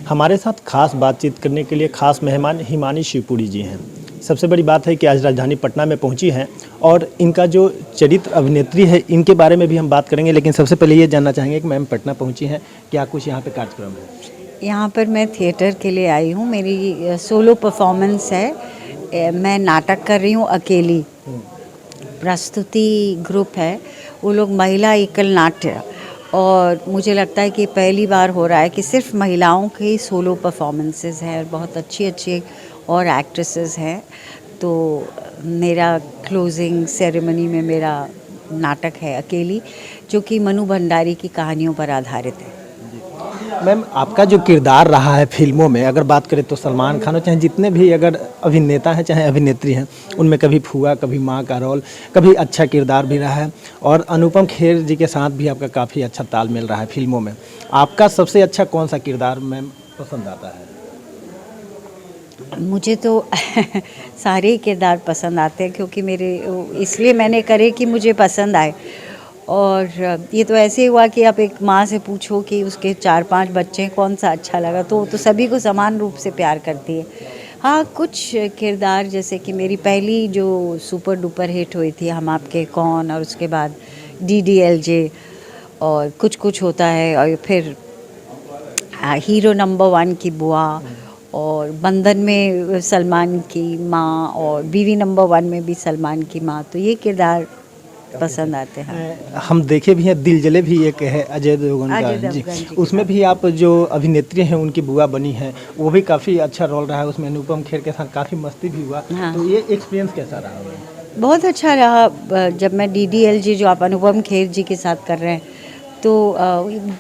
हमारे साथ खास बातचीत करने के लिए खास मेहमान हिमानी शिवपुरी जी हैं। सबसे बड़ी बात है कि आज राजधानी पटना में पहुंची हैं और इनका जो चरित्र अभिनेत्री है इनके बारे में भी हम बात करेंगे, लेकिन सबसे पहले ये जानना चाहेंगे कि मैम पटना पहुंची हैं, क्या कुछ यहाँ पे कार्यक्रम है? यहाँ पर मैं थिएटर के लिए आई हूँ। मेरी सोलो परफॉर्मेंस है। मैं नाटक कर रही हूँ अकेली। प्रस्तुति ग्रुप है, वो लोग महिला एकल नाट्य, और मुझे लगता है कि पहली बार हो रहा है कि सिर्फ महिलाओं की सोलो परफॉर्मेंसेस हैं और बहुत अच्छी अच्छी और एक्ट्रेसेस हैं। तो मेरा क्लोजिंग सेरेमनी में मेरा नाटक है अकेली, जो कि मनु भंडारी की कहानियों पर आधारित है। मैम आपका जो किरदार रहा है फिल्मों में, अगर बात करें तो सलमान खान हो चाहे जितने भी अगर अभिनेता हैं चाहे अभिनेत्री हैं, उनमें कभी फूआ कभी माँ का रोल, कभी अच्छा किरदार भी रहा है और अनुपम खेर जी के साथ भी आपका काफ़ी अच्छा तालमेल रहा है फिल्मों में। आपका सबसे अच्छा कौन सा किरदार मैम पसंद आता है? मुझे तो सारे ही किरदार पसंद आते हैं, क्योंकि मेरे इसलिए मैंने करे कि मुझे पसंद आए। और ये तो ऐसे ही हुआ कि आप एक माँ से पूछो कि उसके 4-5 बच्चे हैं, कौन सा अच्छा लगा, तो सभी को समान रूप से प्यार करती है। हाँ, कुछ किरदार जैसे कि मेरी पहली जो सुपर डुपर हिट हुई थी हम आपके कौन, और उसके बाद DDLJ और कुछ कुछ होता है, और फिर हीरो नंबर 1 की बुआ, और बंधन में सलमान की माँ, और बीवी नंबर 1 में भी सलमान की माँ, तो ये किरदार पसंद आते हैं। हम देखे भी हैं, दिल जले भी एक है अजय देवगन का जी, उसमें भी आप जो अभिनेत्री हैं उनकी बुआ बनी हैं, वो भी काफ़ी अच्छा रोल रहा है उसमें। अनुपम खेर के साथ काफ़ी मस्ती भी हुआ। हाँ। तो ये एक्सपीरियंस कैसा रहा? बहुत अच्छा रहा। जब मैं DDLJ जो आप अनुपम खेर जी के साथ कर रहे हैं, तो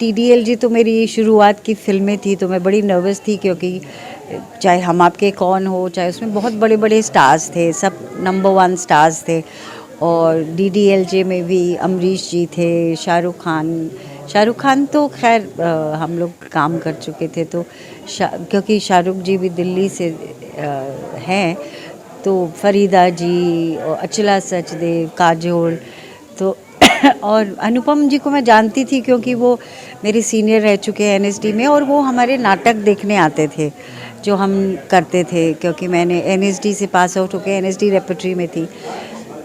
DDLJ तो मेरी शुरुआत की फिल्में थी, तो मैं बड़ी नर्वस थी, क्योंकि चाहे हम आपके कौन हो, चाहे उसमें बहुत बड़े बड़े स्टार्स थे, सब नंबर 1 स्टार्स थे। और DDLJ में भी अमरीश जी थे, शाहरुख खान तो खैर हम लोग काम कर चुके थे, तो क्योंकि शाहरुख जी भी दिल्ली से हैं, तो फरीदा जी और अचला सचदेव, काजोल, तो और अनुपम जी को मैं जानती थी क्योंकि वो मेरे सीनियर रह चुके हैं NSD में, और वो हमारे नाटक देखने आते थे जो हम करते थे, क्योंकि मैंने NSD से पास आउट होकर NSD रेपर्टरी में थी।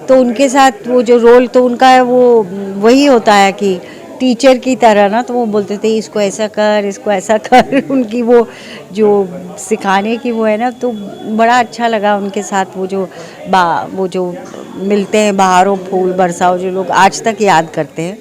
तो उनके साथ वो जो रोल, तो उनका वो वही होता है कि टीचर की तरह ना, तो वो बोलते थे इसको ऐसा कर, इसको ऐसा कर उनकी वो जो सिखाने की वो है ना, तो बड़ा अच्छा लगा उनके साथ। वो जो मिलते हैं बहारों फूल बरसाओ, जो लोग आज तक याद करते हैं।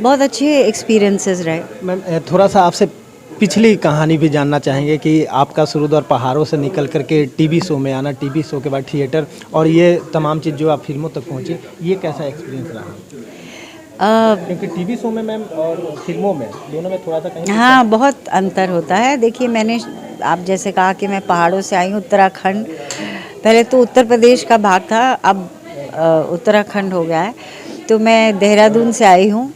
बहुत अच्छे एक्सपीरियंसेस रहे। मैम थोड़ा सा आपसे पिछली कहानी भी जानना चाहेंगे कि आपका शुरू दौर पहाड़ों से निकल करके टीवी शो में आना, टीवी शो के बाद थिएटर, और ये तमाम चीज़ जो आप फिल्मों तक पहुँचे, ये कैसा एक्सपीरियंस रहा? क्योंकि टीवी शो में मैम और फिल्मों में दोनों में थोड़ा सा कहीं हाँ, बहुत अंतर होता है। देखिए, मैंने आप जैसे कहा कि मैं पहाड़ों से आई हूँ, उत्तराखंड। पहले तो उत्तर प्रदेश का भाग था, अब उत्तराखंड हो गया है। तो मैं देहरादून से आई हूँ,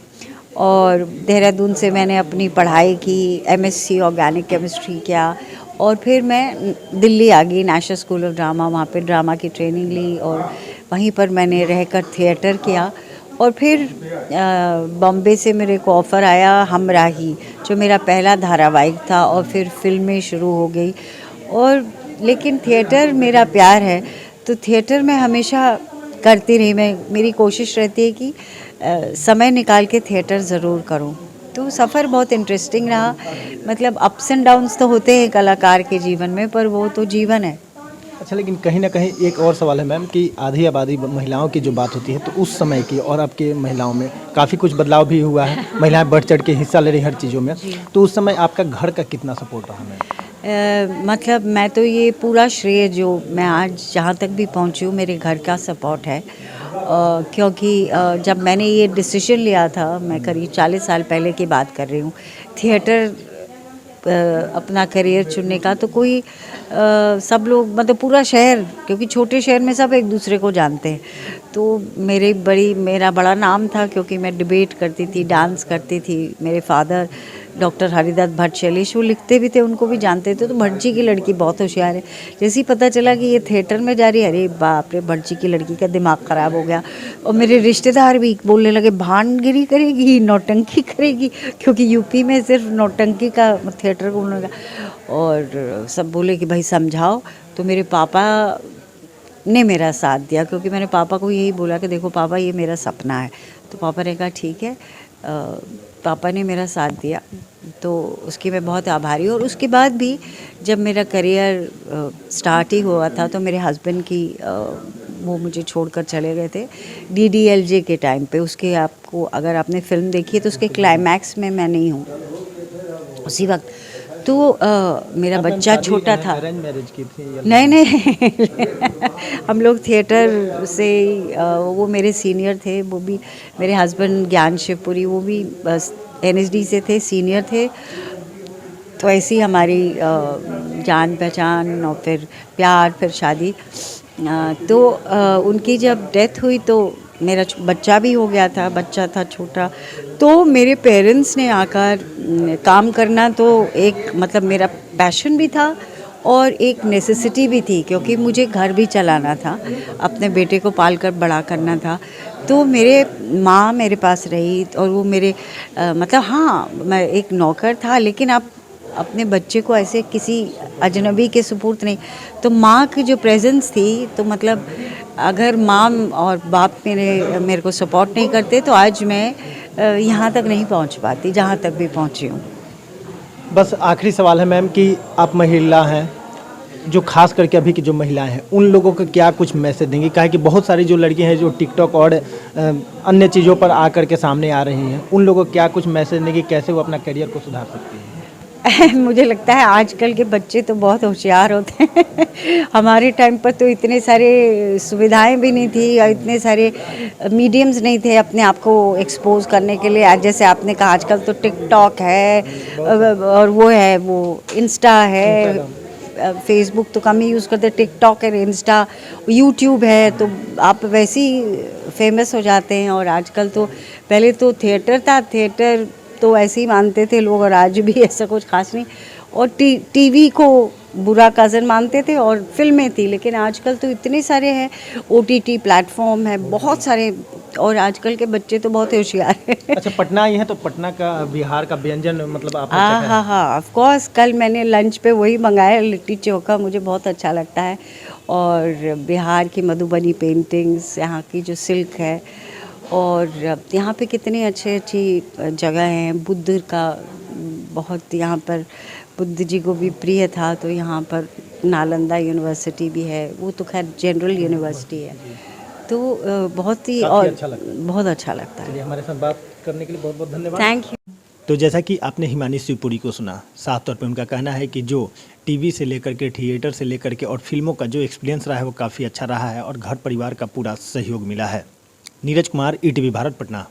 और देहरादून से मैंने अपनी पढ़ाई की, MSc ऑर्गेनिक केमिस्ट्री किया, और फिर मैं दिल्ली आ गई, नेशनल स्कूल ऑफ ड्रामा, वहाँ पे ड्रामा की ट्रेनिंग ली, और वहीं पर मैंने रहकर थिएटर किया। और फिर बॉम्बे से मेरे को ऑफ़र आया हमराही, जो मेरा पहला धारावाहिक था, और फिर फिल्में शुरू हो गई। और लेकिन थिएटर मेरा प्यार है, तो थिएटर में हमेशा करती रही। मेरी कोशिश रहती है कि समय निकाल के थिएटर ज़रूर करूं। तो सफ़र बहुत इंटरेस्टिंग रहा। मतलब अप्स एंड डाउन्स तो होते हैं कलाकार के जीवन में, पर वो तो जीवन है। अच्छा, लेकिन कहीं ना कहीं एक और सवाल है मैम कि आधी आबादी महिलाओं की जो बात होती है, तो उस समय की और अब के महिलाओं में काफ़ी कुछ बदलाव भी हुआ है। महिलाएं बढ़ चढ़ के हिस्सा ले रही हर चीज़ों में, तो उस समय आपका घर का कितना सपोर्ट रहा मैम? मतलब मैं तो ये पूरा श्रेय जो मैं आज जहाँ तक भी पहुँची हूँ, मेरे घर का सपोर्ट है। क्योंकि जब मैंने ये डिसीजन लिया था, मैं करीब 40 साल पहले की बात कर रही हूँ, थिएटर अपना करियर चुनने का, तो कोई सब लोग, मतलब पूरा शहर, क्योंकि छोटे शहर में सब एक दूसरे को जानते हैं, तो मेरा बड़ा नाम था, क्योंकि मैं डिबेट करती थी, डांस करती थी। मेरे फादर डॉक्टर हरिदत्त भट्ट शैलेश, वो लिखते भी थे, उनको भी जानते थे। तो भट्ट जी की लड़की बहुत होशियार है। जैसे ही पता चला कि ये थिएटर में जा रही है, अरे बाप रे, भट्ट जी की लड़की का दिमाग ख़राब हो गया। और मेरे रिश्तेदार भी बोलने लगे भानगिरी करेगी, नौटंकी करेगी, क्योंकि यूपी में सिर्फ नौटंकी का थिएटर बोलने का। और सब बोले कि भाई समझाओ। तो मेरे पापा ने मेरा साथ दिया, क्योंकि मैंने पापा को यही बोला कि देखो पापा, ये मेरा सपना है। तो पापा ने कहा ठीक है। पापा ने मेरा साथ दिया, तो उसकी मैं बहुत आभारी हूँ। और उसके बाद भी जब मेरा करियर स्टार्ट ही हुआ था, तो मेरे हस्बैंड की वो मुझे छोड़कर चले गए थे DDLJ के टाइम पे। उसके आपको अगर आपने फिल्म देखी है तो उसके क्लाइमैक्स में मैं नहीं हूँ उसी वक्त। तो मेरा बच्चा छोटा था। अरेंज मैरिज की थी या नहीं नहीं हम लोग थिएटर से वो मेरे सीनियर थे, वो भी मेरे हस्बैंड ज्ञान शिवपुरी, वो भी बस NSD से थे, सीनियर थे। तो ऐसी हमारी जान पहचान और फिर प्यार, फिर शादी। तो उनकी जब डेथ हुई तो मेरा बच्चा भी हो गया था, बच्चा था छोटा। तो मेरे पेरेंट्स ने आकर काम करना तो एक मतलब मेरा पैशन भी था और एक नेसेसिटी भी थी, क्योंकि मुझे घर भी चलाना था, अपने बेटे को पाल कर बड़ा करना था। तो मेरे माँ मेरे पास रही और वो मेरे मतलब हाँ, मैं एक नौकर था, लेकिन आप अपने बच्चे को ऐसे किसी अजनबी के सुपुर्द नहीं। तो माँ की जो प्रेजेंस थी, तो मतलब अगर माँ और बाप मेरे को सपोर्ट नहीं करते तो आज मैं यहाँ तक नहीं पहुँच पाती जहाँ तक भी पहुँची हूँ। बस आखिरी सवाल है मैम कि आप महिला हैं, जो खास करके अभी की जो महिलाएं हैं, उन लोगों को क्या कुछ मैसेज देंगी? काहे कि बहुत सारी जो लड़की हैं जो टिकटॉक और अन्य चीज़ों पर आकर के सामने आ रही हैं, उन लोगों को क्या कुछ मैसेज देंगी, कैसे वो अपना करियर को सुधार सकती हैं? मुझे लगता है आजकल के बच्चे तो बहुत होशियार होते हैं हमारे टाइम पर तो इतने सारे सुविधाएं भी नहीं थी और इतने सारे मीडियम्स नहीं थे अपने आप को एक्सपोज करने के लिए। आज जैसे आपने कहा, आजकल तो टिकटॉक है और वो है, वो इंस्टा है, फेसबुक तो कम ही यूज़ करते, टिकटॉक है, इंस्टा, यूट्यूब है, तो आप वैसे ही फेमस हो जाते हैं। और आजकल तो पहले तो थिएटर था, थिएटर तो ऐसे ही मानते थे लोग, और आज भी ऐसा कुछ खास नहीं। और टीवी को बुरा कज़न मानते थे और फिल्में थी, लेकिन आजकल तो इतने सारे हैं, OTT प्लेटफॉर्म है बहुत सारे, और आजकल के बच्चे तो बहुत होशियार हैं। अच्छा, पटना आई हैं तो पटना का, बिहार का व्यंजन मतलब आपने हाँ चखा हाँ है? हाँ, ऑफ कोर्स। कल मैंने लंच पे वही मंगाया, लिट्टी चोखा, मुझे बहुत अच्छा लगता है। और बिहार की मधुबनी पेंटिंग्स, यहाँ की जो सिल्क है, और यहाँ पे कितनी अच्छी जगह हैं। बुद्ध का बहुत, यहाँ पर बुद्ध जी को भी प्रिय था, तो यहाँ पर नालंदा यूनिवर्सिटी भी है, वो तो खैर जनरल यूनिवर्सिटी है। तो बहुत ही, काफ़ी और अच्छा लगता है। बहुत अच्छा लगता है। चलिए, हमारे साथ बात करने के लिए बहुत बहुत धन्यवाद। Thank you. तो जैसा कि आपने हिमानी शिवपुरी को सुना, साफ तौर पे उनका कहना है कि जो टीवी से लेकर के, थिएटर से लेकर के और फिल्मों का जो एक्सपीरियंस रहा है वो काफ़ी अच्छा रहा है और घर परिवार का पूरा सहयोग मिला है। नीरज कुमार, ETV भारत, पटना।